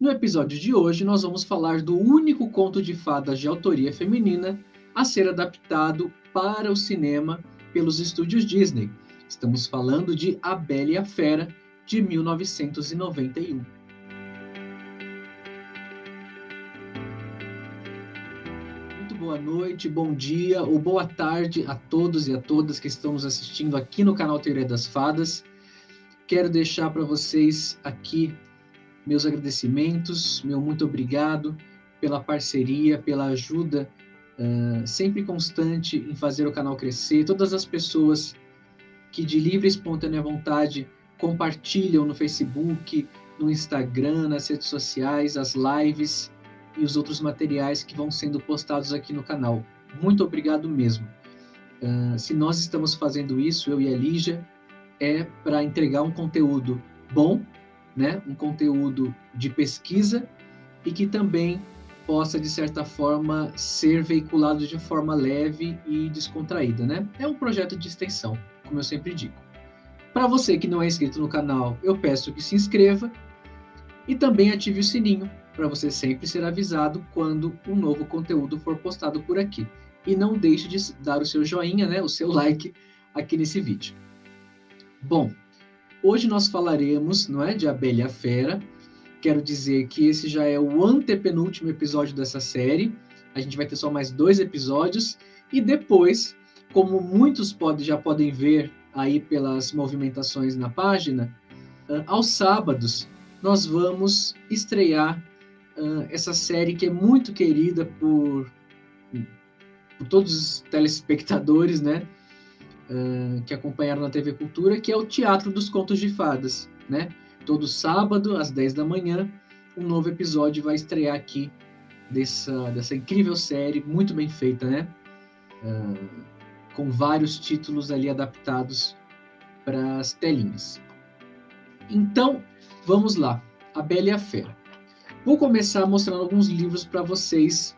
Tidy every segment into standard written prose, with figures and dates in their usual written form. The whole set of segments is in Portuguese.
No episódio de hoje, nós vamos falar do único conto de fadas de autoria feminina a ser adaptado para o cinema pelos estúdios Disney. Estamos falando de A Bela e a Fera, de 1991. Muito boa noite, bom dia ou boa tarde a todos e a todas que estão nos assistindo aqui no canal Teoria das Fadas. Quero deixar para vocês aqui meus agradecimentos, meu muito obrigado pela parceria, pela ajuda sempre constante em fazer o canal crescer. Todas as pessoas que de livre e espontânea vontade compartilham no Facebook, no Instagram, nas redes sociais, as lives e os outros materiais que vão sendo postados aqui no canal. Muito obrigado mesmo. Se nós estamos fazendo isso, eu e a Lígia, é para entregar um conteúdo bom, né? Um conteúdo de pesquisa e que também possa, de certa forma, ser veiculado de forma leve e descontraída, né? É um projeto de extensão, como eu sempre digo. Para você que não é inscrito no canal, eu peço que se inscreva e também ative o sininho para você sempre ser avisado quando um novo conteúdo for postado por aqui. E não deixe de dar o seu joinha, né? O seu like aqui nesse vídeo. Bom, hoje nós falaremos, não é, de A Bela e a Fera. Quero dizer que esse já é o antepenúltimo episódio dessa série. A gente vai ter só mais 2 episódios. E depois, como muitos já podem ver aí pelas movimentações na página, aos sábados nós vamos estrear essa série que é muito querida por todos os telespectadores, né? Que acompanharam na TV Cultura, que é o Teatro dos Contos de Fadas, né? Todo sábado, às 10 da manhã, um novo episódio vai estrear aqui dessa incrível série, muito bem feita, né? Com vários títulos ali adaptados para as telinhas. Então, vamos lá. A Bela e a Fera. Vou começar mostrando alguns livros para vocês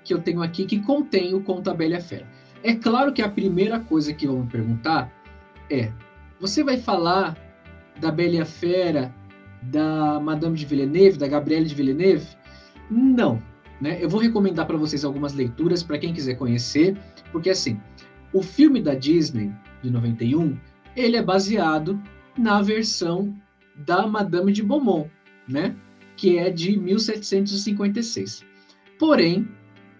que eu tenho aqui, que contém o conto A Bela e a Fera. É claro que a primeira coisa que vão me perguntar é: você vai falar da Bela e a Fera, da Madame de Villeneuve, da Gabrielle de Villeneuve? Não, né? Eu vou recomendar para vocês algumas leituras para quem quiser conhecer, porque assim, o filme da Disney de 91, ele é baseado na versão da Madame de Beaumont, né? Que é de 1756. Porém,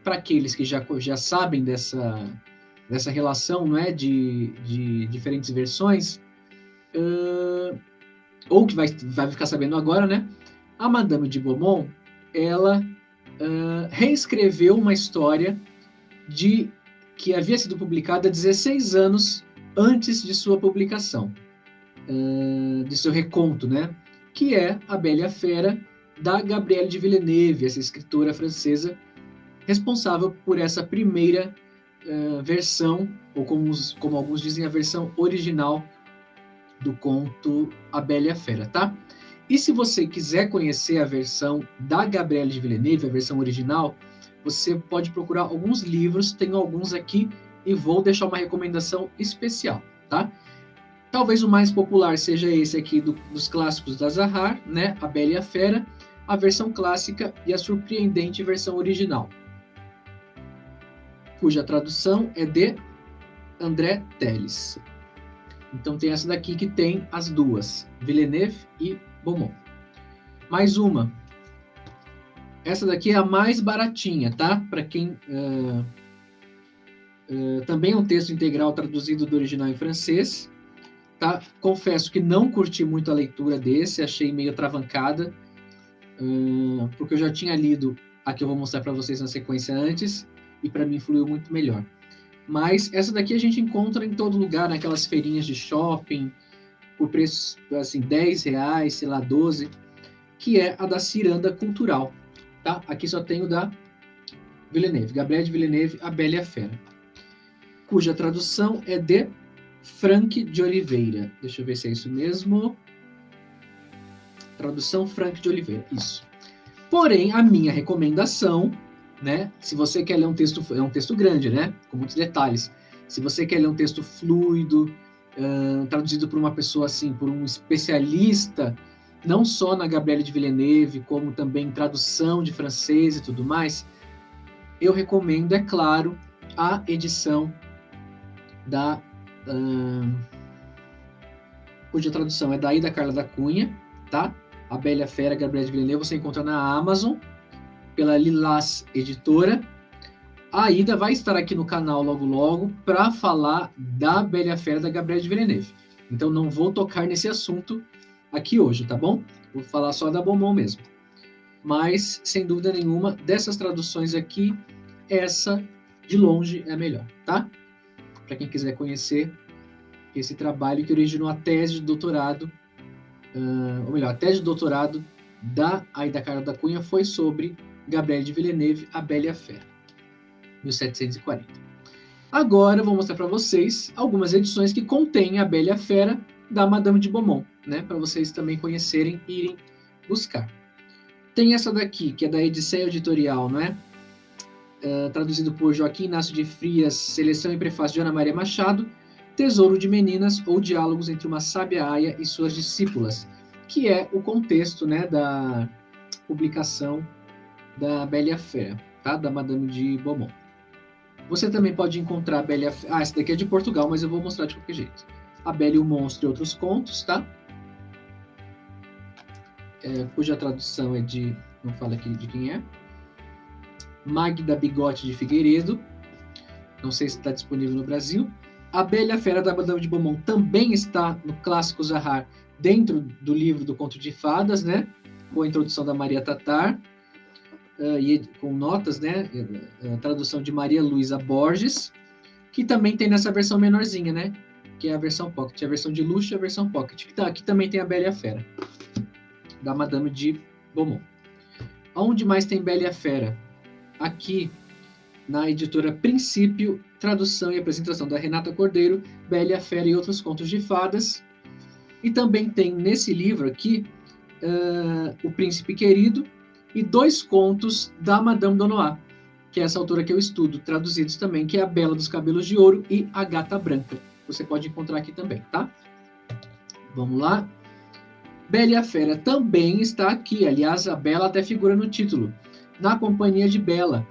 para aqueles que já sabem dessa relação, não é, de diferentes versões, ou que vai ficar sabendo agora, né? A Madame de Beaumont, ela reescreveu uma história que havia sido publicada 16 anos antes de sua publicação, de seu reconto, né? Que é A Bela e a Fera, da Gabrielle de Villeneuve, essa escritora francesa, responsável por essa primeira versão, ou como alguns dizem, a versão original do conto A Bela e a Fera, tá? E se você quiser conhecer a versão da Gabrielle de Villeneuve, a versão original, você pode procurar alguns livros, tenho alguns aqui, e vou deixar uma recomendação especial, tá? Talvez o mais popular seja esse aqui dos clássicos da Zahar, né? A Bela e a Fera, a versão clássica e a surpreendente versão original, cuja tradução é de André Teles. Então tem essa daqui que tem as duas, Villeneuve e Beaumont. Mais uma. Essa daqui é a mais baratinha, tá? Para quem... também é um texto integral traduzido do original em francês. Tá? Confesso que não curti muito a leitura desse, achei meio atravancada, porque eu já tinha lido a que eu vou mostrar para vocês na sequência antes, e para mim fluiu muito melhor. Mas essa daqui a gente encontra em todo lugar, naquelas feirinhas de shopping, por preços, assim, R$10, sei lá, 12, que é a da Ciranda Cultural, tá? Aqui só tem o da Villeneuve, Gabrielle de Villeneuve, A Bela e a Fera, cuja tradução é de Frank de Oliveira. Deixa eu ver se é isso mesmo. Tradução Frank de Oliveira, isso. Porém, a minha recomendação, né? Se você quer ler um texto, é um texto grande, né? Com muitos detalhes. Se você quer ler um texto fluido, traduzido por uma pessoa assim, por um especialista não só na Gabrielle de Villeneuve, como também em tradução de francês e tudo mais, eu recomendo, é claro, a edição da... cuja tradução é da Ida Carla da Cunha, tá? A Bela e a Fera, Gabrielle de Villeneuve, você encontra na Amazon, pela Lilás Editora. A Ida vai estar aqui no canal logo logo para falar da Bela e a Fera, da Gabrielle de Villeneuve. Então não vou tocar nesse assunto aqui hoje, tá bom? Vou falar só da Beaumont mesmo. Mas, sem dúvida nenhuma, dessas traduções aqui, essa, de longe, é a melhor, tá? Para quem quiser conhecer esse trabalho que originou a tese de doutorado, ou melhor, a tese de doutorado da Aida Carla da Cunha foi sobre Gabrielle de Villeneuve, A Bela e a Fera, 1740. Agora eu vou mostrar para vocês algumas edições que contêm A Bela e a Fera da Madame de Beaumont, né, para vocês também conhecerem e irem buscar. Tem essa daqui, que é da Edição Editorial, não é? Traduzido por Joaquim Inácio de Frias, seleção e prefácio de Ana Maria Machado, Tesouro de Meninas ou Diálogos entre uma Sábia Aia e suas Discípulas, que é o contexto, né, da publicação da Bela e a Fera, tá? Da Madame de Beaumont. Você também pode encontrar a Bela e a Fera... essa daqui é de Portugal, mas eu vou mostrar de qualquer jeito. A Bela e o Monstro e Outros Contos, tá? Cuja tradução é de... não fala aqui de quem é. Magda Bigote de Figueiredo. Não sei se está disponível no Brasil. A Bela e a Fera da Madame de Beaumont também está no Clássico Zahar, dentro do livro do Conto de Fadas, né? Com a introdução da Maria Tatar, e com notas, né? A tradução de Maria Luísa Borges, que também tem nessa versão menorzinha, né? Que é a versão Pocket. A versão de luxo e a versão Pocket. Aqui também tem a Bela e a Fera, da Madame de Beaumont. Onde mais tem Bela e a Fera? Aqui, na editora Princípio, tradução e apresentação da Renata Cordeiro, Bela e a Fera e Outros Contos de Fadas. E também tem nesse livro aqui, O Príncipe Querido, e 2 contos da Madame Donois, que é essa autora que eu estudo, traduzidos também, que é A Bela dos Cabelos de Ouro e A Gata Branca. Você pode encontrar aqui também, tá? Vamos lá. Bela e a Fera também está aqui, aliás, a Bela até figura no título, Na Companhia de Bela,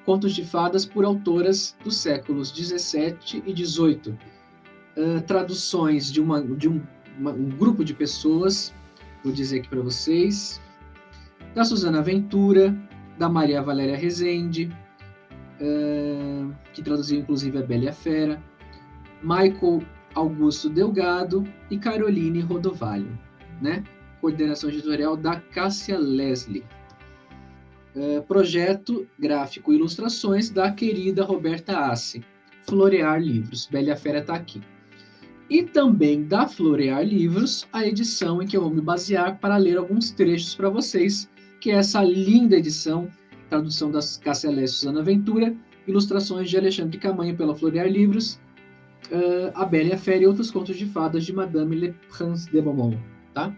contos de fadas por autoras dos séculos 17 e 18. Traduções de um grupo de pessoas, vou dizer aqui para vocês, da Susana Ventura, da Maria Valéria Rezende, que traduziu inclusive a Bela e a Fera, Michael Augusto Delgado e Caroline Rodovalho, né? Coordenação editorial da Cássia Leslie. Projeto gráfico e ilustrações da querida Roberta Assi. Florear Livros. Bela e a Fera está aqui. E também da Florear Livros, a edição em que eu vou me basear para ler alguns trechos para vocês, que é essa linda edição, tradução da Cássia Leslie e Susana Ventura, ilustrações de Alexandre Camanho pela Florear Livros, A Bela e a Fera e Outros Contos de Fadas de Madame Le Prince de Beaumont, tá?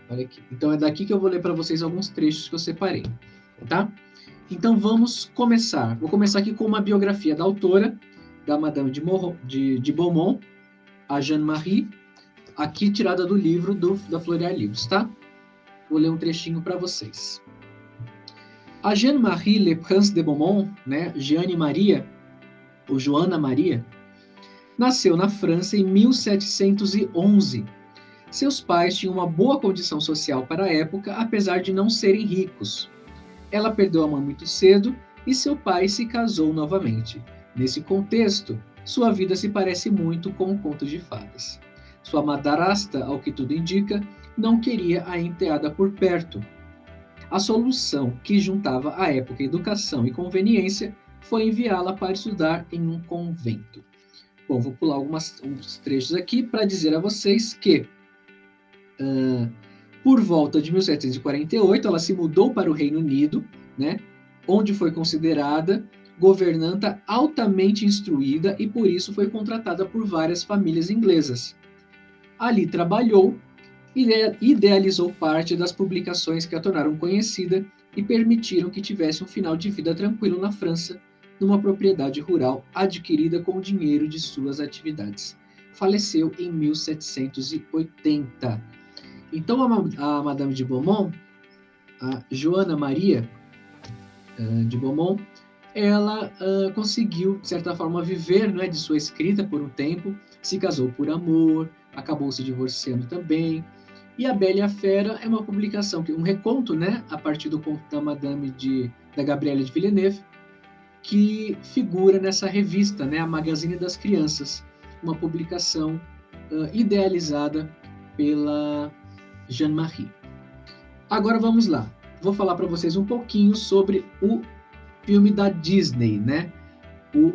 Olha aqui. Então é daqui que eu vou ler para vocês alguns trechos que eu separei, tá? Então vamos começar. Vou começar aqui com uma biografia da autora, da Madame de Beaumont, a Jeanne-Marie, aqui tirada do livro da Florear Livros, tá? Vou ler um trechinho para vocês. A Jeanne-Marie Le Prince de Beaumont, né, Jeanne Maria, ou Joana Maria, nasceu na França em 1711. Seus pais tinham uma boa condição social para a época, apesar de não serem ricos. Ela perdeu a mãe muito cedo e seu pai se casou novamente. Nesse contexto, sua vida se parece muito com um conto de fadas. Sua madrasta, ao que tudo indica, não queria a enteada por perto. A solução, que juntava à época educação e conveniência, foi enviá-la para estudar em um convento. Bom, vou pular uns trechos aqui para dizer a vocês que por volta de 1748, ela se mudou para o Reino Unido, né, onde foi considerada governanta altamente instruída e por isso foi contratada por várias famílias inglesas. Ali trabalhou e idealizou parte das publicações que a tornaram conhecida e permitiram que tivesse um final de vida tranquilo na França, numa propriedade rural adquirida com o dinheiro de suas atividades. Faleceu em 1780. Então, a Madame de Beaumont, a Joana Maria de Beaumont, ela conseguiu, de certa forma, viver, né, de sua escrita por um tempo, se casou por amor, acabou se divorciando também. E A Bela e a Fera é uma publicação, um reconto, né, a partir do conto da da Gabrielle de Villeneuve, que figura nessa revista, né, a Magazine das Crianças, uma publicação idealizada pela Jeanne-Marie. Agora vamos lá. Vou falar para vocês um pouquinho sobre o filme da Disney, né? O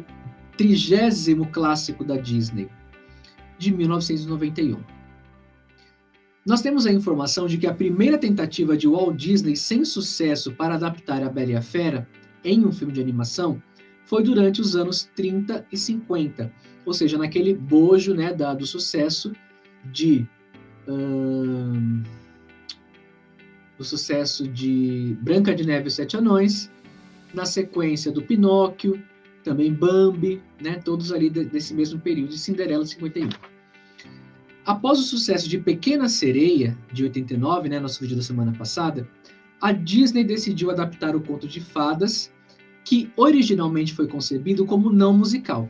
30º clássico da Disney, de 1991. Nós temos a informação de que a primeira tentativa de Walt Disney sem sucesso para adaptar A Bela e a Fera em um filme de animação foi durante os anos 30 e 50, ou seja, naquele bojo, né, do sucesso do sucesso de Branca de Neve e os Sete Anões, na sequência do Pinóquio, também Bambi, né, todos ali desse mesmo período, de Cinderela de 51. Após o sucesso de Pequena Sereia, de 89, né, nosso vídeo da semana passada, a Disney decidiu adaptar o conto de fadas, que originalmente foi concebido como não musical.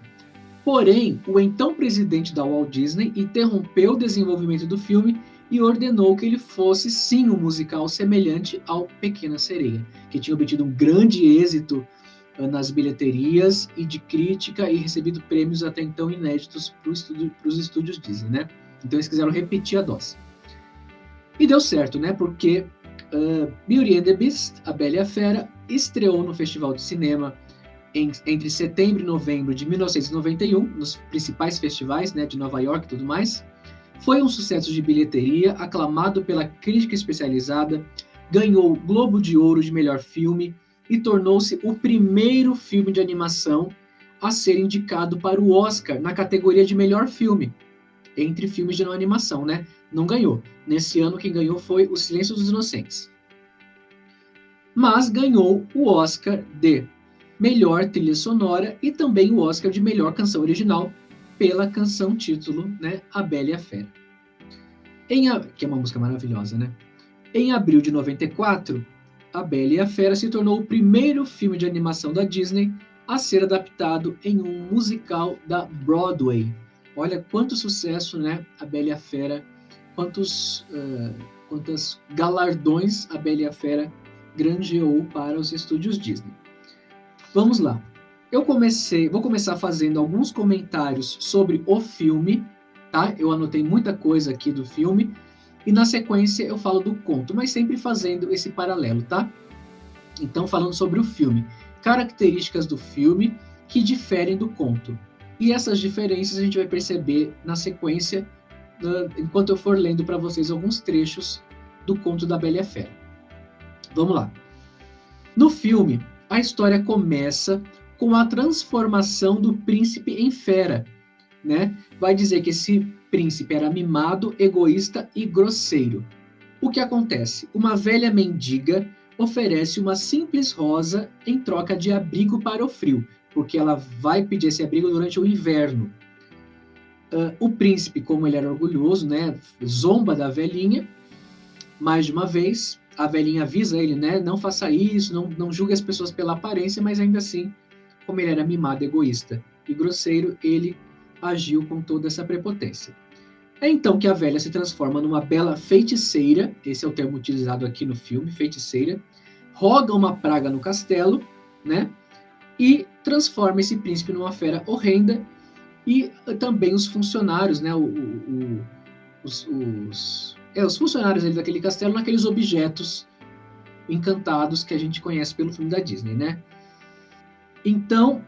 Porém, o então presidente da Walt Disney interrompeu o desenvolvimento do filme e ordenou que ele fosse sim um musical semelhante ao Pequena Sereia, que tinha obtido um grande êxito nas bilheterias e de crítica e recebido prêmios até então inéditos para os estúdios Disney, né? Então eles quiseram repetir a dose. E deu certo, né? Porque Beauty and the Beast, A Bela e a Fera, estreou no Festival de Cinema entre setembro e novembro de 1991, nos principais festivais, né, de Nova York e tudo mais. Foi um sucesso de bilheteria, aclamado pela crítica especializada, ganhou o Globo de Ouro de melhor filme e tornou-se o primeiro filme de animação a ser indicado para o Oscar na categoria de melhor filme, entre filmes de não animação, né? Não ganhou. Nesse ano, quem ganhou foi O Silêncio dos Inocentes. Mas ganhou o Oscar de melhor trilha sonora e também o Oscar de melhor canção original pela canção título, né, A Bela e a Fera. Que é uma música maravilhosa, né? Em abril de 94, A Bela e a Fera se tornou o primeiro filme de animação da Disney a ser adaptado em um musical da Broadway. Olha quanto sucesso, né? A Bela e a Fera, quantos galardões A Bela e a Fera granjeou para os estúdios Disney. Vamos lá. Vou começar fazendo alguns comentários sobre o filme, tá? Eu anotei muita coisa aqui do filme e na sequência eu falo do conto, mas sempre fazendo esse paralelo, tá? Então, falando sobre o filme, características do filme que diferem do conto. E essas diferenças a gente vai perceber na sequência, enquanto eu for lendo para vocês alguns trechos do conto da Bela e a Fera. Vamos lá. No filme, a história começa com a transformação do príncipe em fera, né? Vai dizer que esse príncipe era mimado, egoísta e grosseiro. O que acontece? Uma velha mendiga oferece uma simples rosa em troca de abrigo para o frio, porque ela vai pedir esse abrigo durante o inverno. O príncipe, como ele era orgulhoso, né, zomba da velhinha. Mais de uma vez, a velhinha avisa ele, né, não faça isso, não julgue as pessoas pela aparência, mas ainda assim, como ele era mimado, egoísta e grosseiro, ele agiu com toda essa prepotência. É então que a velha se transforma numa bela feiticeira, esse é o termo utilizado aqui no filme, feiticeira, roga uma praga no castelo, né, e transforma esse príncipe numa fera horrenda, e também os funcionários, né, os funcionários ali daquele castelo, naqueles objetos encantados que a gente conhece pelo filme da Disney, né? Então,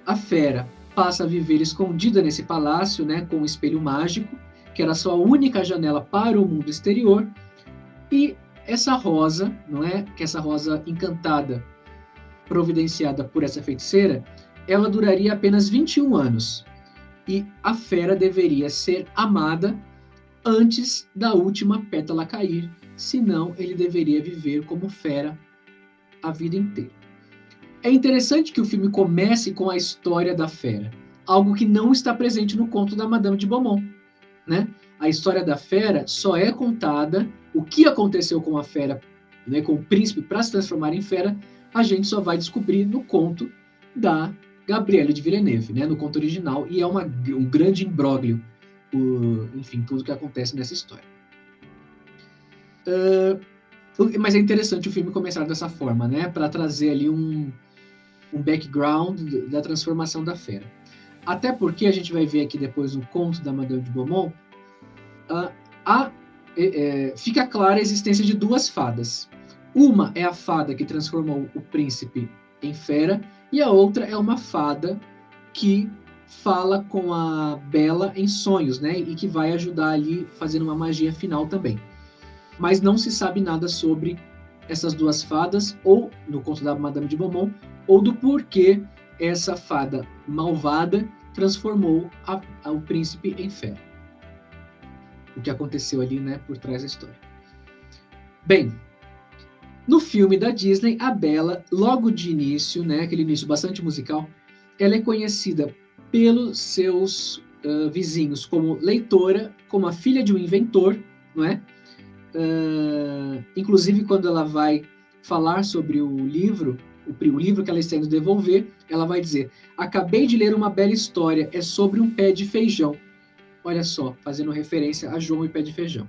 a fera passa a viver escondida nesse palácio, né, com um espelho mágico, que era a sua única janela para o mundo exterior, e essa rosa, não é? Que essa rosa encantada, providenciada por essa feiticeira, ela duraria apenas 21 anos. E a fera deveria ser amada antes da última pétala cair, senão ele deveria viver como fera a vida inteira. É interessante que o filme comece com a história da fera, algo que não está presente no conto da Madame de Beaumont, né? a história da fera só é contada, o que aconteceu com a fera, né, com o príncipe para se transformar em fera, a gente só vai descobrir no conto da Gabriele de Villeneuve, né, no conto original, e é um grande imbróglio, enfim, tudo que acontece nessa história. Mas é interessante o filme começar dessa forma, né, para trazer ali um background da transformação da fera. Até porque a gente vai ver aqui depois no conto da Madame de Beaumont, fica clara a existência de duas fadas. Uma é a fada que transformou o príncipe em fera, e a outra é uma fada que fala com a Bela em sonhos, né? E que vai ajudar ali fazendo uma magia final também. Mas não se sabe nada sobre essas duas fadas, ou no conto da Madame de Beaumont, ou do porquê essa fada malvada transformou o príncipe em fera. O que aconteceu ali, né, por trás da história. Bem, no filme da Disney, a Bela, logo de início, né, aquele início bastante musical, ela é conhecida pelos seus vizinhos como leitora, como a filha de um inventor, não é? Inclusive, quando ela vai falar sobre o livro que ela está indo devolver, ela vai dizer: acabei de ler uma bela história, é sobre um pé de feijão. Olha só, fazendo referência a João e Pé de Feijão.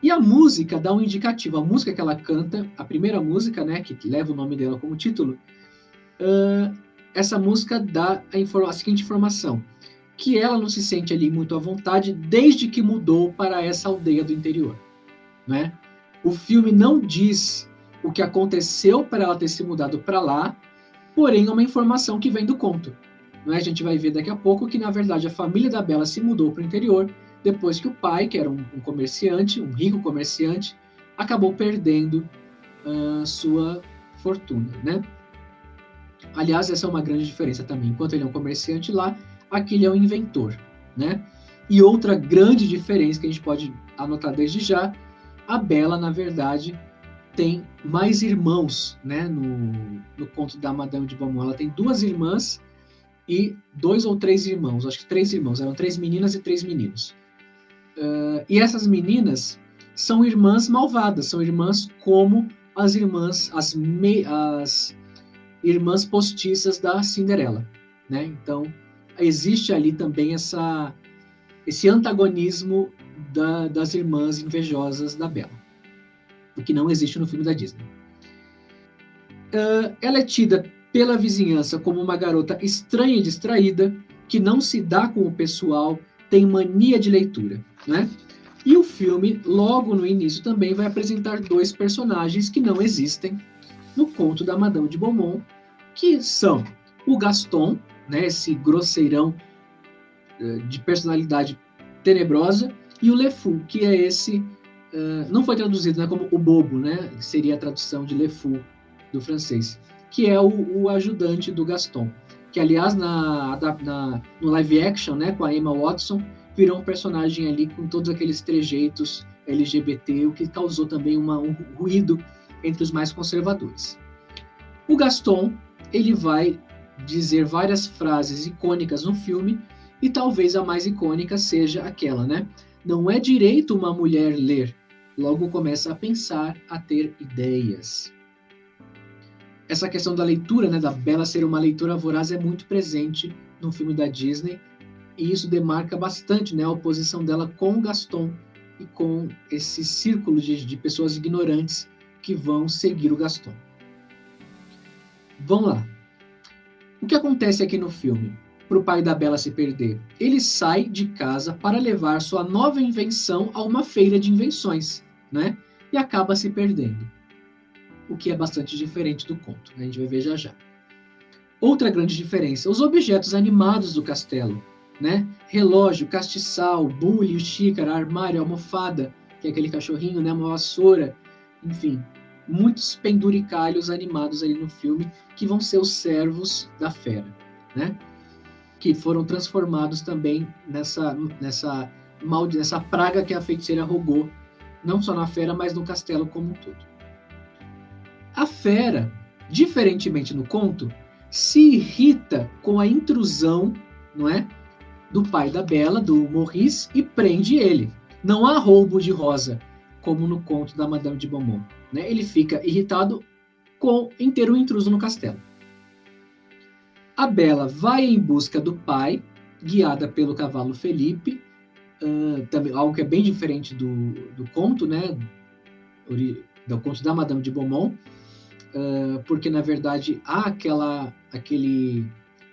E a música dá um indicativo. A música que ela canta, a primeira música, né, que leva o nome dela como título, essa música dá a seguinte informação: que ela não se sente ali muito à vontade desde que mudou para essa aldeia do interior, né? O filme não diz o que aconteceu para ela ter se mudado para lá, porém é uma informação que vem do conto. A gente vai ver daqui a pouco que, na verdade, a família da Bela se mudou para o interior depois que o pai, que era um comerciante, um rico comerciante, acabou perdendo sua fortuna, né? Aliás, essa é uma grande diferença também. Enquanto ele é um comerciante lá, aqui ele é um inventor, né? E outra grande diferença que a gente pode anotar desde já, a Bela, na verdade, tem mais irmãos, né? No conto da Madame de Beaumont, ela tem 2 irmãs e 2 ou 3 irmãos, acho que 3 irmãos, eram 3 meninas e 3 meninos. E essas meninas são irmãs malvadas, são irmãs como as irmãs, as irmãs postiças da Cinderela, né? Então, existe ali também esse antagonismo das irmãs invejosas da Bela, o que não existe no filme da Disney. Ela é tida pela vizinhança como uma garota estranha e distraída, que não se dá com o pessoal, tem mania de leitura, né? E o filme, logo no início, também vai apresentar 2 personagens que não existem no conto da Madame de Beaumont, que são o Gaston, né, esse grosseirão de personalidade tenebrosa, e o Le Fou, que é esse, não foi traduzido, né, como o bobo, né, seria a tradução de Le Fou do francês, que é o ajudante do Gaston, que aliás no live action, né, com a Emma Watson, virou um personagem ali com todos aqueles trejeitos LGBT, o que causou também um ruído entre os mais conservadores. O Gaston, ele vai dizer várias frases icônicas no filme, e talvez a mais icônica seja aquela, né? Não é direito uma mulher ler, logo começa a pensar, a ter ideias. Essa questão da leitura, né, da Bela ser uma leitora voraz, é muito presente no filme da Disney, e isso demarca bastante, né, a oposição dela com o Gaston e com esse círculo de pessoas ignorantes que vão seguir o Gaston. Vamos lá. O que acontece aqui no filme? Para o pai da Bela se perder, ele sai de casa para levar sua nova invenção a uma feira de invenções, né? E acaba se perdendo. O que é bastante diferente do conto, né? A gente vai ver já já. Outra grande diferença, os objetos animados do castelo, né? Relógio, castiçal, bule, xícara, armário, almofada, que é aquele cachorrinho, né? Uma vassoura, enfim, muitos penduricalhos animados ali no filme que vão ser os servos da fera, né? Que foram transformados também nessa praga que a feiticeira rogou, não só na fera, mas no castelo como um todo. A fera, diferentemente no conto, se irrita com a intrusão, não é, do pai da Bela, do Maurice, e prende ele. Não há roubo de Rosa, como no conto da Madame de Beaumont, né? Ele fica irritado em ter um intruso no castelo. A Bela vai em busca do pai, guiada pelo cavalo Felipe, também, algo que é bem diferente do conto, né? Do conto da Madame de Beaumont, porque, na verdade, há aquele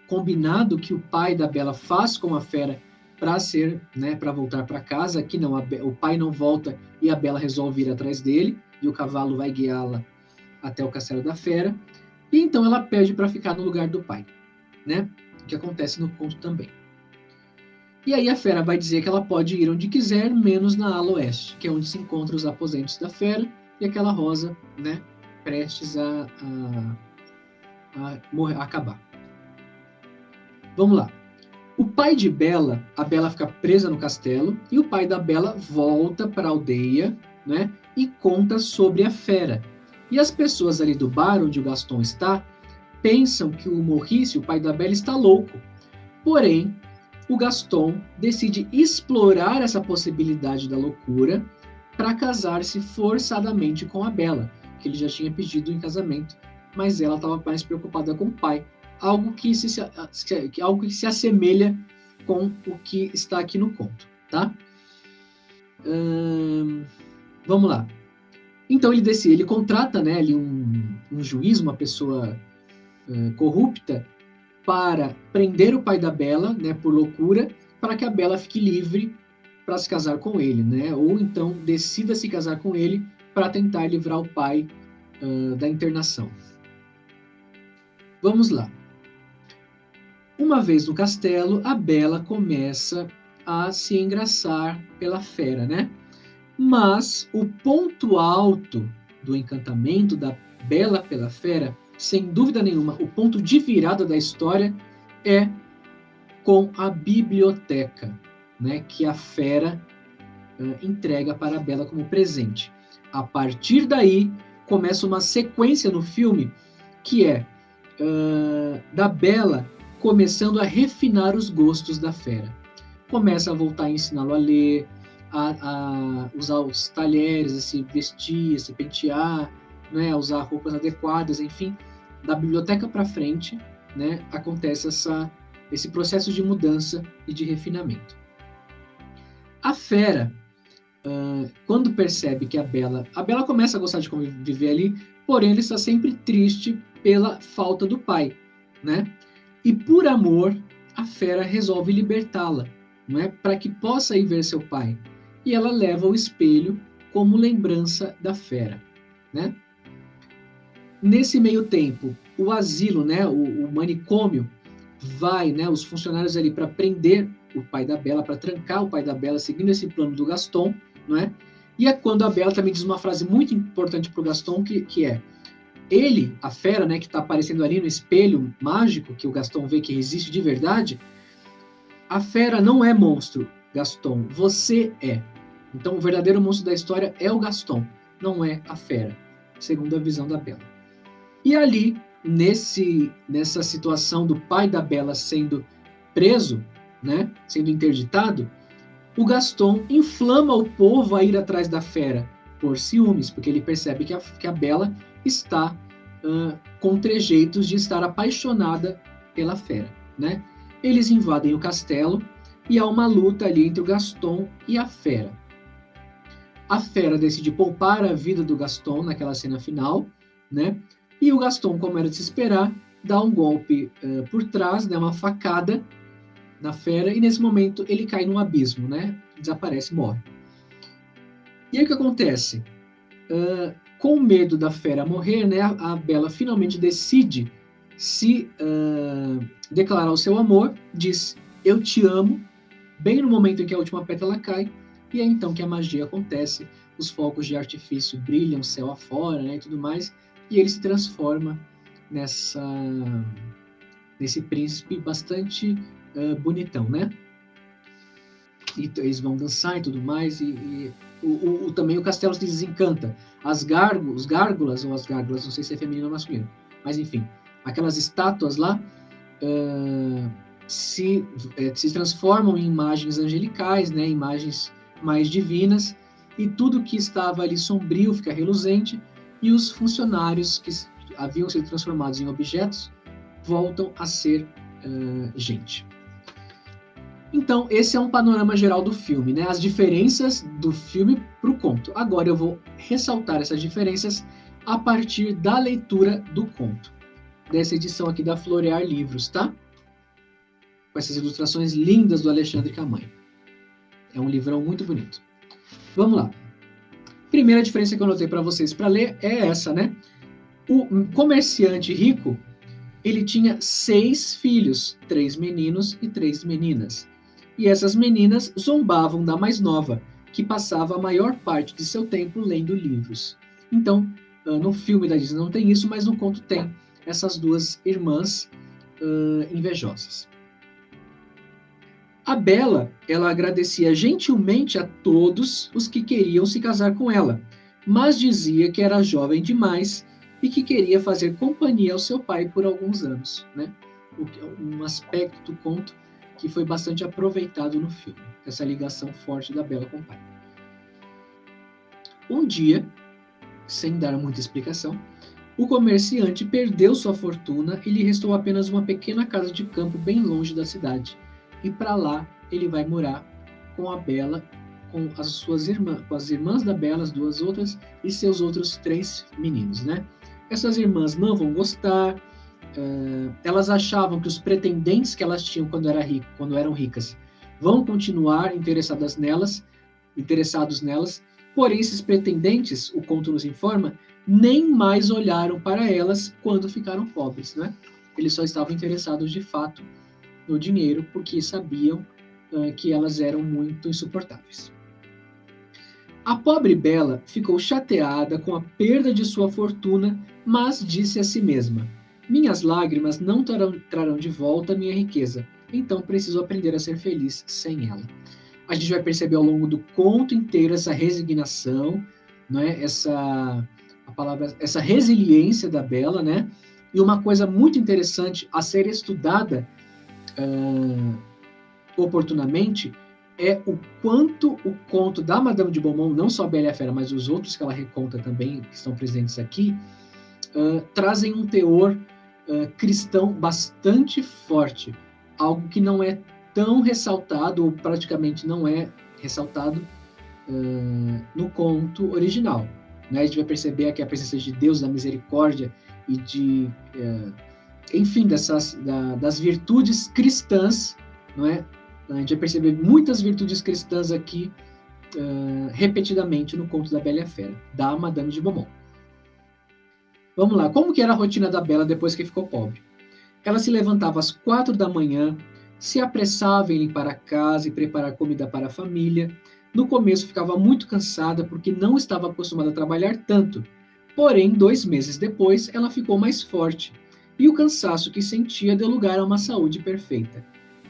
combinado que o pai da Bela faz com a fera para voltar para casa, que não, o pai não volta e a Bela resolve ir atrás dele, e o cavalo vai guiá-la até o castelo da fera, e então ela pede para ficar no lugar do pai, né? O que acontece no conto também. E aí a fera vai dizer que ela pode ir onde quiser, menos na ala oeste, que é onde se encontram os aposentos da fera e aquela Rosa, né, prestes a acabar. Vamos lá. O pai de Bela, a Bela fica presa no castelo, e o pai da Bela volta para a aldeia, né, e conta sobre a fera. E as pessoas ali do bar onde o Gaston está pensam que o Maurice, o pai da Bela, está louco. Porém, o Gaston decide explorar essa possibilidade da loucura para casar-se forçadamente com a Bela, que ele já tinha pedido em casamento, mas ela estava mais preocupada com o pai, algo que se assemelha com o que está aqui no conto, tá? Vamos lá. Então ele decide, ele contrata, né, ali um juiz, uma pessoa corrupta, para prender o pai da Bela, né, por loucura, para que a Bela fique livre para se casar com ele, né? Ou então decida se casar com ele para tentar livrar o pai da internação. Vamos lá. Uma vez no castelo, a Bela começa a se engraçar pela fera, né? Mas o ponto alto do encantamento da Bela pela fera, sem dúvida nenhuma, o ponto de virada da história é com a biblioteca, né, que a fera entrega para a Bela como presente. A partir daí, começa uma sequência no filme que é da Bela começando a refinar os gostos da fera. Começa a voltar a ensiná-lo a ler, a usar os talheres, a se vestir, a se pentear, né, a usar roupas adequadas, enfim. Da biblioteca para frente, né, acontece esse processo de mudança e de refinamento. A fera, quando percebe que a Bela começa a gostar de conviver ali, porém ele está sempre triste pela falta do pai, né? E por amor, a fera resolve libertá-la, não é? Para que possa ir ver seu pai. E ela leva o espelho como lembrança da fera, né? Nesse meio tempo, o asilo, né, o manicômio, vai, né, os funcionários ali para prender o pai da Bela, para trancar o pai da Bela, seguindo esse plano do Gaston, não é? E é quando a Bela também diz uma frase muito importante para o Gaston, que é: ele, a fera, né, que está aparecendo ali no espelho mágico, que o Gaston vê que existe de verdade, a fera não é monstro, Gaston, você é. Então o verdadeiro monstro da história é o Gaston, não é a fera, segundo a visão da Bela. E ali, nessa situação do pai da Bela sendo preso, né, sendo interditado, o Gaston inflama o povo a ir atrás da fera por ciúmes, porque ele percebe que a Bela está com trejeitos de estar apaixonada pela fera, né? Eles invadem o castelo e há uma luta ali entre o Gaston e a fera. A fera decide poupar a vida do Gaston naquela cena final, né? E o Gaston, como era de se esperar, dá um golpe por trás, dá uma facada na fera, e nesse momento ele cai num abismo, né? Desaparece, morre. E aí o que acontece? Com medo da fera morrer, né, a Bela finalmente decide se declarar o seu amor, diz: eu te amo, bem no momento em que a última pétala cai, e é então que a magia acontece, os fogos de artifício brilham céu afora, né, e tudo mais, e ele se transforma nesse príncipe bastante bonitão, né? E eles vão dançar e tudo mais, também o castelo se desencanta. Os gárgulas, não sei se é feminino ou masculino, mas enfim, aquelas estátuas lá se transformam em imagens angelicais, né, imagens mais divinas, e tudo que estava ali sombrio fica reluzente, e os funcionários que haviam sido transformados em objetos voltam a ser gente. Então, esse é um panorama geral do filme, né? As diferenças do filme para o conto. Agora eu vou ressaltar essas diferenças a partir da leitura do conto, dessa edição aqui da Florear Livros, tá? Com essas ilustrações lindas do Alexandre Camanho. É um livrão muito bonito. Vamos lá. Primeira diferença que eu anotei para vocês para ler é essa, né? O comerciante rico, ele tinha 6 filhos, 3 meninos e 3 meninas. E essas meninas zombavam da mais nova, que passava a maior parte de seu tempo lendo livros. Então, no filme da Disney não tem isso, mas no conto tem essas duas irmãs invejosas. A Bela, ela agradecia gentilmente a todos os que queriam se casar com ela, mas dizia que era jovem demais e que queria fazer companhia ao seu pai por alguns anos, né? Um aspecto do conto que foi bastante aproveitado no filme, essa ligação forte da Bela com o pai. Um dia, sem dar muita explicação, o comerciante perdeu sua fortuna e lhe restou apenas uma pequena casa de campo bem longe da cidade. E para lá ele vai morar com a Bela, com as suas irmãs, com as irmãs da Bela, as duas outras, e seus outros 3 meninos, né? Essas irmãs não vão gostar, elas achavam que os pretendentes que elas tinham quando eram ricas vão continuar interessados nelas, porém esses pretendentes, o conto nos informa, nem mais olharam para elas quando ficaram pobres, né? Eles só estavam interessados de fato no dinheiro porque sabiam que elas eram muito insuportáveis. A pobre Bela ficou chateada com a perda de sua fortuna, mas disse a si mesma: minhas lágrimas não trarão de volta minha riqueza, então preciso aprender a ser feliz sem ela. A gente vai perceber ao longo do conto inteiro essa resignação, né? essa resiliência da Bela, né? E uma coisa muito interessante a ser estudada oportunamente é o quanto o conto da Madame de Beaumont, não só a Bela e a Fera, mas os outros que ela reconta também, que estão presentes aqui, trazem um teor cristão bastante forte, algo que não é tão ressaltado, ou praticamente não é ressaltado no conto original. Né? A gente vai perceber aqui a presença de Deus, da misericórdia e de, enfim, das virtudes cristãs, não é? A gente vai perceber muitas virtudes cristãs aqui repetidamente no conto da Bela e a Fera, da Madame de Beaumont. Vamos lá, como que era a rotina da Bela depois que ficou pobre? Ela se levantava às 4 da manhã, se apressava em limpar a casa e preparar comida para a família. No começo ficava muito cansada porque não estava acostumada a trabalhar tanto. Porém, 2 meses depois, ela ficou mais forte e o cansaço que sentia deu lugar a uma saúde perfeita.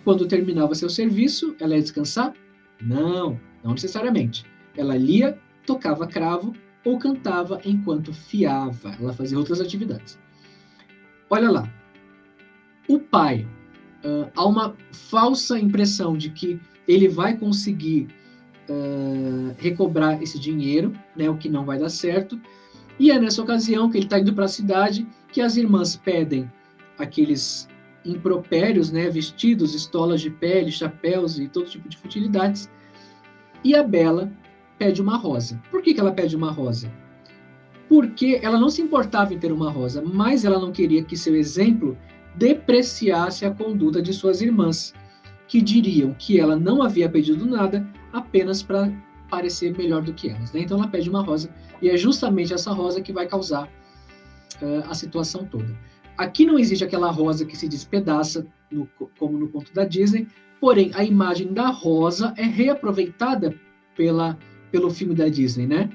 Quando terminava seu serviço, ela ia descansar? Não necessariamente. Ela lia, tocava cravo ou cantava enquanto fiava. Ela fazia outras atividades. Olha lá. O pai, há uma falsa impressão de que ele vai conseguir recobrar esse dinheiro, né, o que não vai dar certo. E é nessa ocasião que ele está indo para a cidade que as irmãs pedem aqueles impropérios, né, vestidos, estolas de pele, chapéus e todo tipo de futilidades. E a Bela pede uma rosa. Por que ela pede uma rosa? Porque ela não se importava em ter uma rosa, mas ela não queria que seu exemplo depreciasse a conduta de suas irmãs, que diriam que ela não havia pedido nada apenas para parecer melhor do que elas. Né? Então ela pede uma rosa, e é justamente essa rosa que vai causar a situação toda. Aqui não existe aquela rosa que se despedaça, como no conto da Disney, porém a imagem da rosa é reaproveitada pelo filme da Disney, né?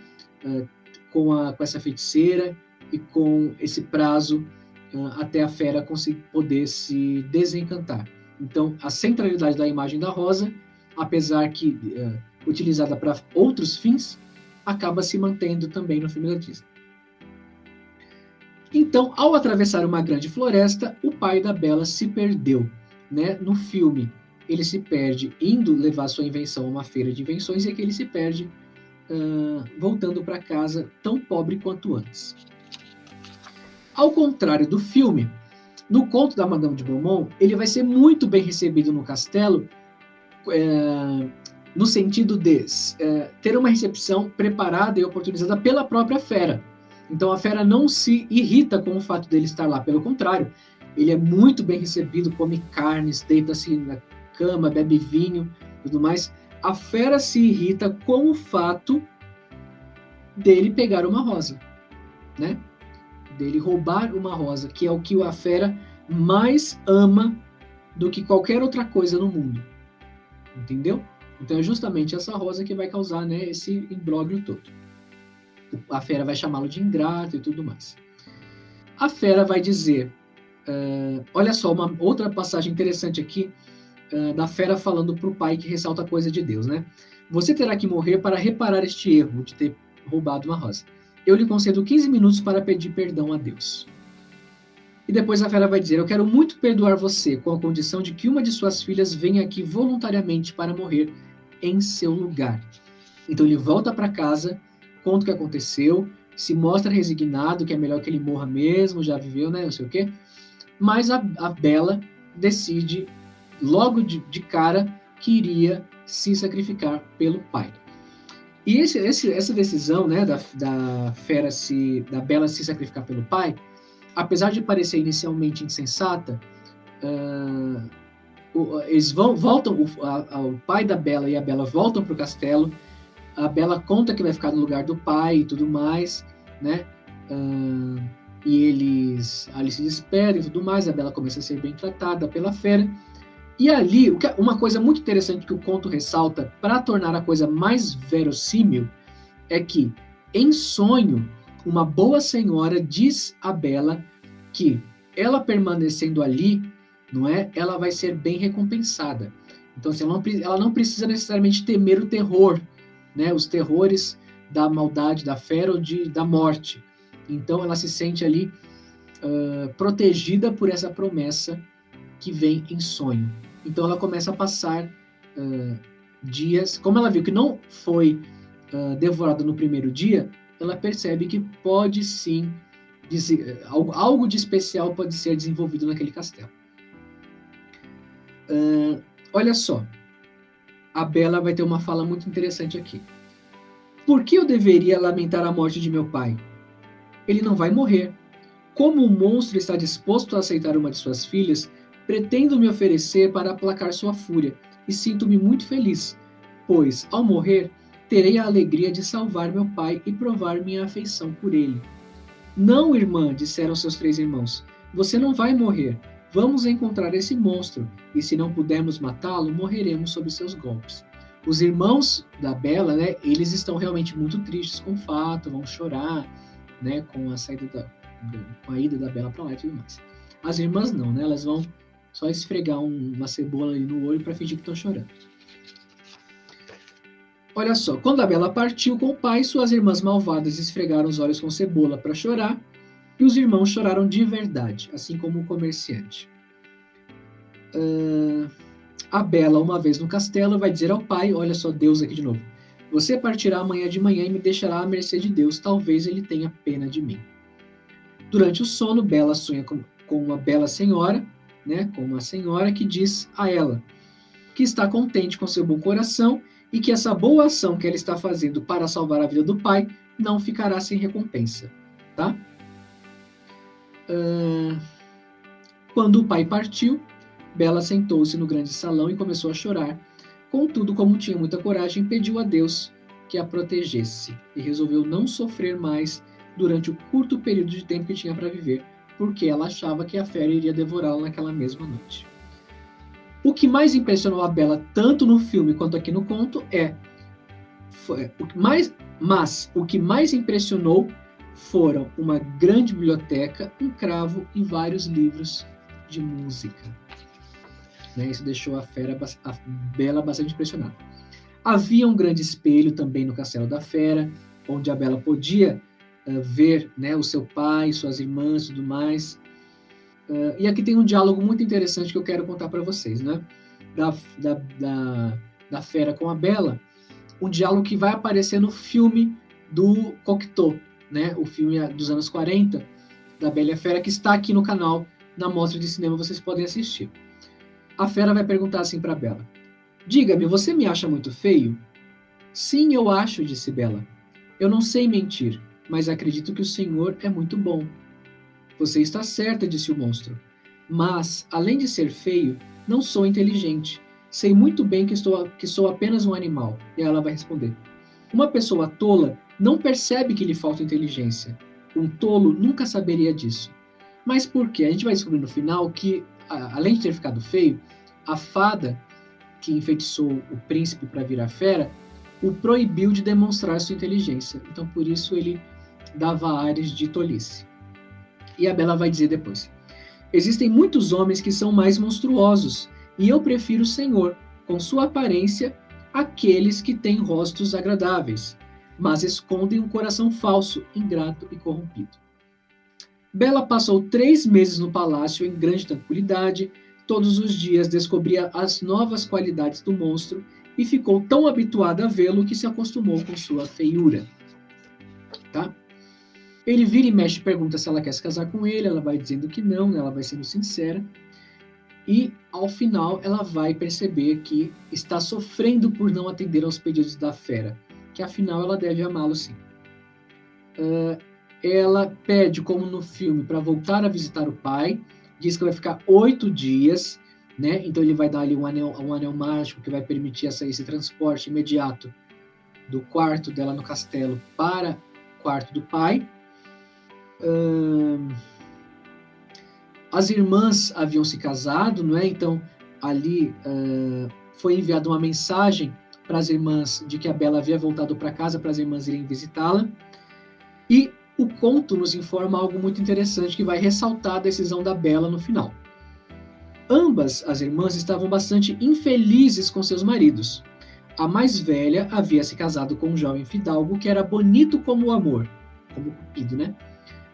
Com essa feiticeira e com esse prazo até a fera conseguir poder se desencantar. Então, a centralidade da imagem da rosa, apesar que utilizada para outros fins, acaba se mantendo também no filme da Disney. Então, ao atravessar uma grande floresta, o pai da Bela se perdeu. né, no filme, ele se perde indo levar sua invenção a uma feira de invenções, e aqui ele se perde voltando para casa tão pobre quanto antes. Ao contrário do filme, no conto da Madame de Beaumont, ele vai ser muito bem recebido no castelo, no sentido de ter uma recepção preparada e oportunizada pela própria fera. Então a fera não se irrita com o fato dele estar lá, pelo contrário, ele é muito bem recebido, come carnes, deita-se na cama, bebe vinho, tudo mais. A fera se irrita com o fato dele pegar uma rosa, né? Dele roubar uma rosa, que é o que a fera mais ama do que qualquer outra coisa no mundo. Entendeu? Então é justamente essa rosa que vai causar, né, esse imbróglio todo. A fera vai chamá-lo de ingrato e tudo mais. A fera vai dizer, olha só, uma outra passagem interessante aqui, da fera falando para o pai que ressalta a coisa de Deus, né? Você terá que morrer para reparar este erro de ter roubado uma rosa. Eu lhe concedo 15 minutos para pedir perdão a Deus. E depois a fera vai dizer, eu quero muito perdoar você, com a condição de que uma de suas filhas venha aqui voluntariamente para morrer em seu lugar. Então ele volta para casa, conta o que aconteceu, se mostra resignado, que é melhor que ele morra mesmo, já viveu, né, não sei o quê. Mas a Bela decide logo de cara que iria se sacrificar pelo pai. E essa decisão, né, da Bela se sacrificar pelo pai, apesar de parecer inicialmente insensata, eles voltam, o pai da Bela e a Bela voltam para o castelo. A Bela conta que vai ficar no lugar do pai e tudo mais, né? E ali se despedem e tudo mais. A Bela começa a ser bem tratada pela fera. E ali, uma coisa muito interessante que o conto ressalta para tornar a coisa mais verossímil é que, em sonho, uma boa senhora diz a Bela que ela permanecendo ali, não é? Ela vai ser bem recompensada. Então, assim, ela não precisa necessariamente temer o terror, né? Os terrores da maldade, da fera ou da morte. Então, ela se sente ali protegida por essa promessa que vem em sonho. Então ela começa a passar dias, como ela viu que não foi devorada no primeiro dia, ela percebe que pode sim, algo de especial pode ser desenvolvido naquele castelo. Olha só, a Bela vai ter uma fala muito interessante aqui. Por que eu deveria lamentar a morte de meu pai? Ele não vai morrer. Como o monstro está disposto a aceitar uma de suas filhas, pretendo me oferecer para aplacar sua fúria, e sinto-me muito feliz, pois, ao morrer, terei a alegria de salvar meu pai e provar minha afeição por ele. Não, irmã, disseram seus 3 irmãos, você não vai morrer. Vamos encontrar esse monstro, e se não pudermos matá-lo, morreremos sob seus golpes. Os irmãos da Bela, né, eles estão realmente muito tristes com o fato, vão chorar, né, com a ida da Bela para lá e tudo mais. As irmãs não, né, elas vão só esfregar uma cebola ali no olho para fingir que estão chorando. Olha só, quando a Bela partiu com o pai, suas irmãs malvadas esfregaram os olhos com cebola para chorar, e os irmãos choraram de verdade, assim como o comerciante. A Bela, uma vez no castelo, vai dizer ao pai, olha só, Deus aqui de novo, você partirá amanhã de manhã e me deixará à mercê de Deus, talvez ele tenha pena de mim. Durante o sono, Bela sonha com uma bela senhora, né, com uma senhora que diz a ela que está contente com seu bom coração e que essa boa ação que ela está fazendo para salvar a vida do pai não ficará sem recompensa, tá? Quando o pai partiu, Bela sentou-se no grande salão e começou a chorar. Contudo, como tinha muita coragem, pediu a Deus que a protegesse e resolveu não sofrer mais durante o curto período de tempo que tinha para viver, porque ela achava que a fera iria devorá-la naquela mesma noite. O que mais impressionou a Bela, tanto no filme quanto aqui no conto, o que mais impressionou foram uma grande biblioteca, um cravo e vários livros de música. Né? Isso deixou a Bela bastante impressionada. Havia um grande espelho também no castelo da fera, onde a Bela podia ver, né, o seu pai, suas irmãs e tudo mais. E aqui tem um diálogo muito interessante que eu quero contar para vocês, né? Da fera com a Bela, um diálogo que vai aparecer no filme do Cocteau, né? O filme dos anos 40, da Bela e a Fera, que está aqui no canal, na mostra de cinema, vocês podem assistir. A fera vai perguntar assim para Bela: diga-me, você me acha muito feio? Sim, eu acho, disse Bela. Eu não sei mentir, mas acredito que o senhor é muito bom. Você está certa, disse o monstro. Mas, além de ser feio, não sou inteligente. Sei muito bem que sou apenas um animal. E ela vai responder: uma pessoa tola não percebe que lhe falta inteligência. Um tolo nunca saberia disso. Mas por quê? A gente vai descobrir no final que, além de ter ficado feio, a fada que enfeitiçou o príncipe para virar fera o proibiu de demonstrar sua inteligência. Então, por isso, ele dava ares de tolice. E a Bela vai dizer depois: existem muitos homens que são mais monstruosos, e eu prefiro o Senhor, com sua aparência, àqueles que têm rostos agradáveis, mas escondem um coração falso, ingrato e corrompido. Bela passou 3 meses no palácio em grande tranquilidade. Todos os dias descobria as novas qualidades do monstro e ficou tão habituada a vê-lo que se acostumou com sua feiura. Tá? Ele vira e mexe e pergunta se ela quer se casar com ele, ela vai dizendo que não, ela vai sendo sincera. E, ao final, ela vai perceber que está sofrendo por não atender aos pedidos da fera, que afinal ela deve amá-lo sim. Ela pede, como no filme, para voltar a visitar o pai, diz que vai ficar 8 dias, né? Então ele vai dar ali um anel mágico que vai permitir esse transporte imediato do quarto dela no castelo para o quarto do pai. As irmãs haviam se casado, não é? Então ali foi enviada uma mensagem para as irmãs de que a Bela havia voltado para casa para as irmãs irem visitá-la. E o conto nos informa algo muito interessante que vai ressaltar a decisão da Bela no final. Ambas as irmãs estavam bastante infelizes com seus maridos. A mais velha havia se casado com um jovem fidalgo que era bonito como o amor, como Cupido, né?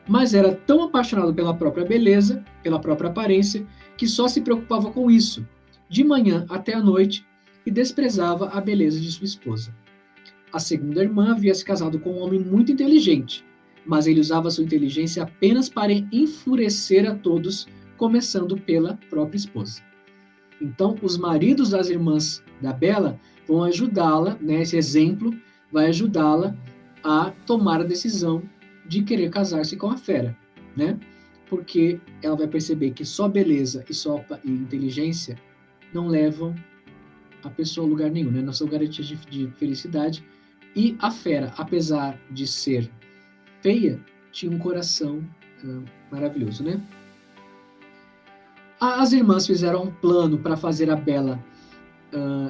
Mas era tão apaixonado pela própria beleza, pela própria aparência, que só se preocupava com isso, de manhã até à noite, e desprezava a beleza de sua esposa. A segunda irmã havia se casado com um homem muito inteligente, mas ele usava sua inteligência apenas para enfurecer a todos, começando pela própria esposa. Então, os maridos das irmãs da Bela vão ajudá-la, né, esse exemplo vai ajudá-la a tomar a decisão de querer casar-se com a fera, né? Porque ela vai perceber que só beleza e inteligência não levam a pessoa a lugar nenhum, né? Não são garantias de felicidade. E a fera, apesar de ser feia, tinha um coração maravilhoso, né? As irmãs fizeram um plano para fazer a Bela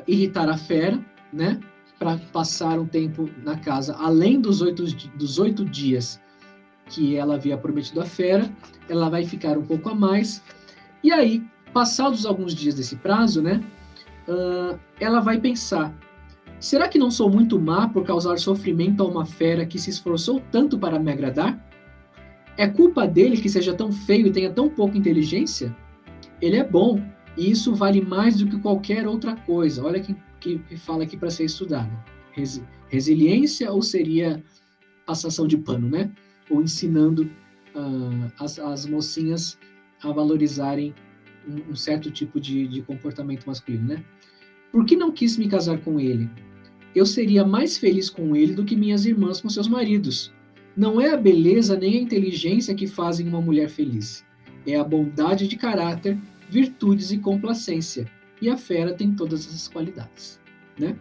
irritar a fera, né? Para passar um tempo na casa, além dos 8 dias que ela havia prometido à fera, ela vai ficar um pouco a mais. E aí, passados alguns dias desse prazo, né? Ela vai pensar: será que não sou muito má por causar sofrimento a uma fera que se esforçou tanto para me agradar? É culpa dele que seja tão feio e tenha tão pouca inteligência? Ele é bom, e isso vale mais do que qualquer outra coisa. Olha que fala aqui para ser estudado. Resiliência ou seria passação de pano, né? Ou ensinando as mocinhas a valorizarem um certo tipo de comportamento masculino, né? Por que não quis me casar com ele? Eu seria mais feliz com ele do que minhas irmãs com seus maridos. Não é a beleza nem a inteligência que fazem uma mulher feliz. É a bondade de caráter, virtudes e complacência. E a fera tem todas essas qualidades, né?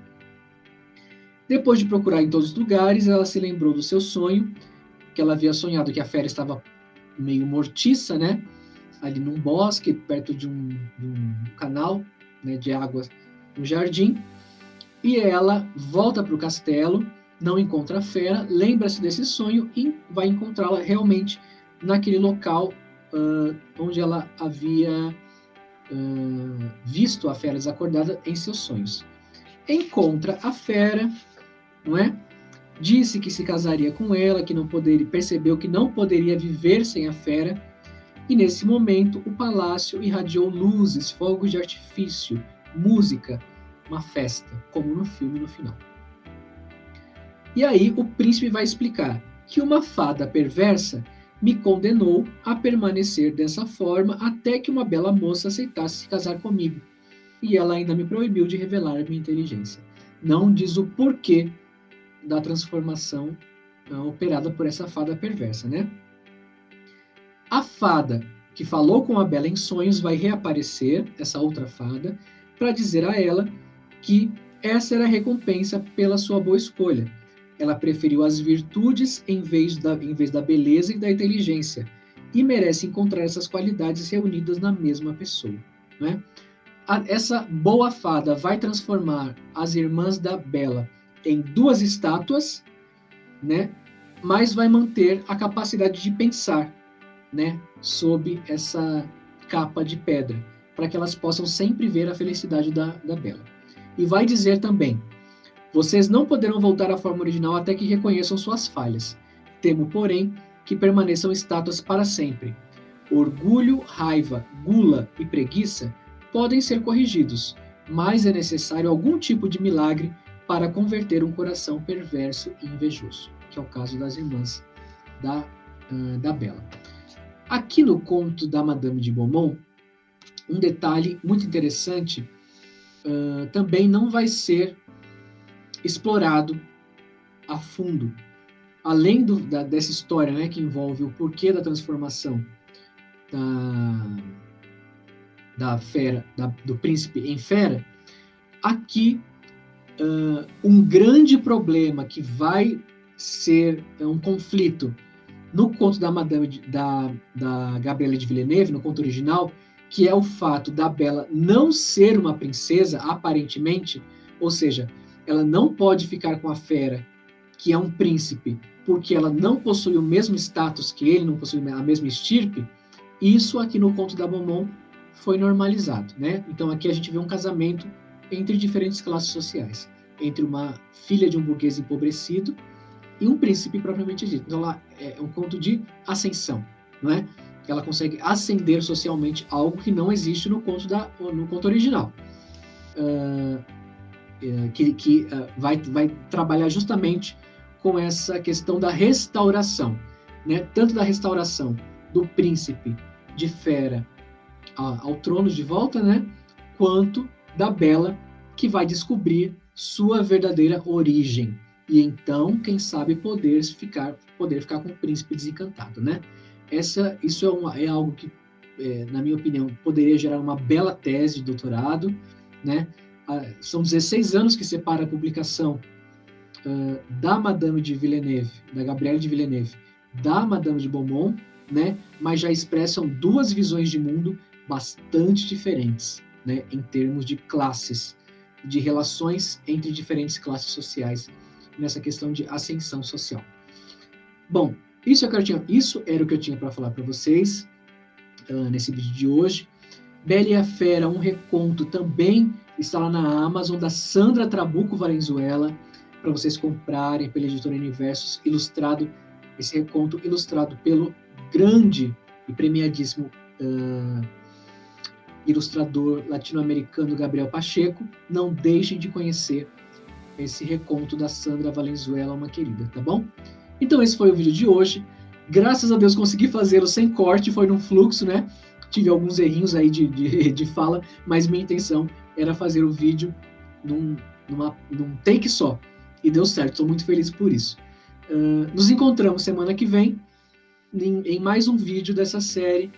Depois de procurar em todos os lugares, ela se lembrou do seu sonho, que ela havia sonhado que a fera estava meio mortiça, né? Ali num bosque, perto de um canal, né, de água no jardim. E ela volta para o castelo, não encontra a fera, lembra-se desse sonho e vai encontrá-la realmente naquele local onde ela havia visto a fera desacordada em seus sonhos. Encontra a fera, não é? Disse que se casaria com ela, que não poderia, percebeu que não poderia viver sem a fera, E nesse momento, o palácio irradiou luzes, fogos de artifício, música, uma festa, como no filme no final. E aí o príncipe vai explicar que uma fada perversa me condenou a permanecer dessa forma até que uma bela moça aceitasse se casar comigo. E ela ainda me proibiu de revelar minha inteligência. Não diz o porquê da transformação operada por essa fada perversa, né? A fada que falou com a Bela em sonhos vai reaparecer, essa outra fada, para dizer a ela que essa era a recompensa pela sua boa escolha. Ela preferiu as virtudes em vez da beleza e da inteligência, e merece encontrar essas qualidades reunidas na mesma pessoa, né? Essa boa fada vai transformar as irmãs da Bela em duas estátuas, né? Mas vai manter a capacidade de pensar, né? Sob essa capa de pedra, para que elas possam sempre ver a felicidade da Bela. E vai dizer também: vocês não poderão voltar à forma original até que reconheçam suas falhas. Temo, porém, que permaneçam estátuas para sempre. Orgulho, raiva, gula e preguiça podem ser corrigidos, mas é necessário algum tipo de milagre para converter um coração perverso e invejoso, que é o caso das irmãs da Bela. Aqui no conto da Madame de Beaumont, um detalhe muito interessante também não vai ser explorado a fundo. Além dessa história, né, que envolve o porquê da transformação do príncipe em fera, aqui um grande problema que vai ser um conflito no conto da Gabrielle de Villeneuve, no conto original, que é o fato da Bela não ser uma princesa, aparentemente, ou seja, ela não pode ficar com a fera, que é um príncipe, porque ela não possui o mesmo status que ele, não possui a mesma estirpe. Isso aqui no conto da Beaumont foi normalizado, né? Então aqui a gente vê um casamento entre diferentes classes sociais, entre uma filha de um burguês empobrecido e um príncipe propriamente dito. Então ela é um conto de ascensão, não é? Ela consegue ascender socialmente, algo que não existe no conto original. Que vai trabalhar justamente com essa questão da restauração, né? Tanto da restauração do príncipe de fera ao trono de volta, né? Quanto da Bela, que vai descobrir sua verdadeira origem. E então, quem sabe, poder ficar com o príncipe desencantado, né? Isso é algo que, na minha opinião, poderia gerar uma bela tese de doutorado, né? São 16 anos que separa a publicação da Madame de Villeneuve, da Gabrielle de Villeneuve, da Madame de Beaumont, né? Mas já expressam duas visões de mundo bastante diferentes, né? Em termos de classes, de relações entre diferentes classes sociais, nessa questão de ascensão social. Bom, isso era o que eu tinha para falar para vocês nesse vídeo de hoje. Bela e a Fera, um reconto, também está lá na Amazon, da Sandra Trabuco Valenzuela, para vocês comprarem pela editora Universos, ilustrado, esse reconto ilustrado pelo grande e premiadíssimo ilustrador latino-americano Gabriel Pacheco. Não deixem de conhecer esse reconto da Sandra Valenzuela, uma querida, tá bom? Então esse foi o vídeo de hoje. Graças a Deus consegui fazê-lo sem corte, foi num fluxo, né? Tive alguns errinhos aí de fala, mas minha intenção era fazer o vídeo num take só. E deu certo, estou muito feliz por isso. Nos encontramos semana que vem em mais um vídeo dessa série,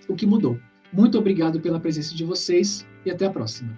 O que Mudou. Muito obrigado pela presença de vocês e até a próxima.